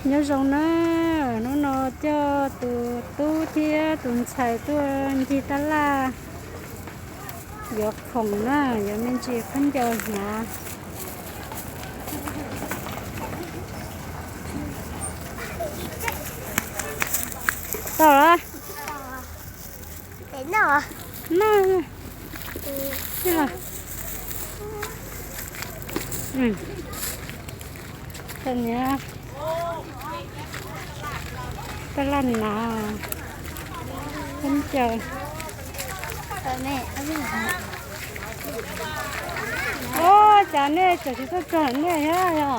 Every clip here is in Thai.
nhớ rồng nó cho tụ tu thia tụi chạy tụi thì ta là giọt khổng giờ mình chỉ phân giờ mà tao đó đến rồi nó thế là tên nhá ta lần nào phân chờ mẹ ô chả nè chả chỉ có chả nè nhá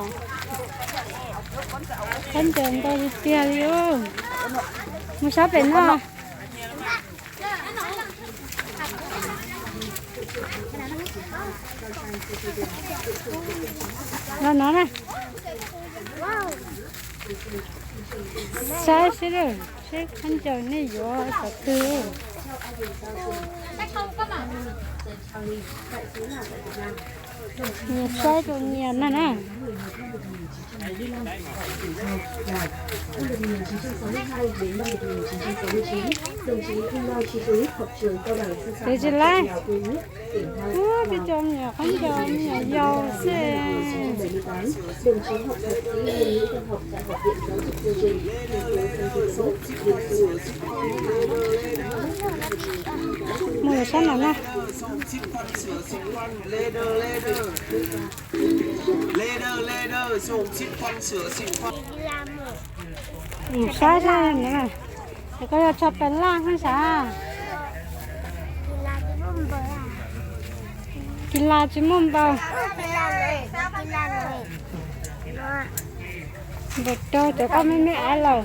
phân chờ tôi đi tiền đi không mua sắm bên nó nó này sai xí rồi sai phân chờ này vô tập tư nhiều sai rồi nhiều nè nè Năm 1962 đến năm 1969, đồng chí Kim Lao Chi Phú học trường cao đẳng sư phạm để lại Lào Quý, tỉnh Hà cái trong nhà không cho nhà giàu xe 1978, đồng chí học thạc sĩ ngôn ngữ văn học tại Học viện Giáo dục Chương trình, thành phố Phan Thiết Sốt, mua sắm nào nè Leder ส่งชิปควันเสือสิงควัน sai sai nè thì có choเป็นล่างให้ซะกินลาจิมุ่มเบาเด็กโตแต่ก็ไม่อร่อย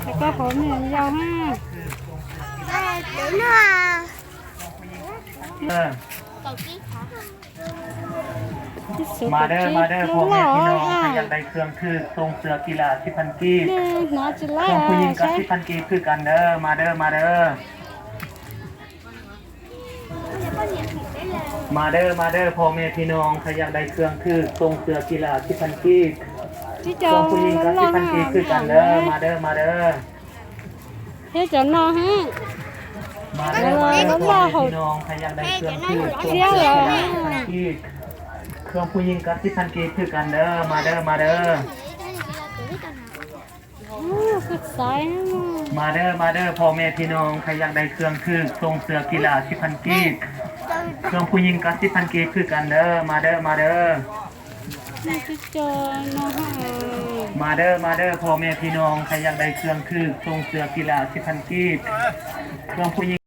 แต่ก็ผมเนี่ยยาวห้ามาเด้อพ่อแม่พี่น้องใครอยากได้เครื่องคือทรงเสือกีฬาที่พันกีบ น้าจะไล่ เครื่องผู้หญิงกับที่พันกีบคือกันเด้อมาเด้อมาเด้อพ่อแม่พี่น้องใครอยากได้เครื่องคือทรงเสือกีฬาที่พันกีบ ที่ เค จะ รื่องผู้หญิงกับที่พันกีบคือกันเด้อมาเด้อ ที่จะนอนฮะ พ่อแม่พี่น้องใครอยากได้เครื่องคือทรงเสือกีฬาที่พันกีบเครื่องผู้หญิงกับที่พันกีบคือกันเด้อมาเด้อสุดสาย มาเด้อพ่อแม่พี่น้องใครอยากได้เครื่องคือทรงเสือกีฬาที่พันกีบเครื่องผู้หญิงกับที่พันกีบคือกันเด้อมาเด้อที่จะนอนฮะ มาเด้อพ่อแม่พี่น้องใครอยากได้เครื่องคือทรงเสือกีฬาที่พันกีบเครื่องผู้หญิง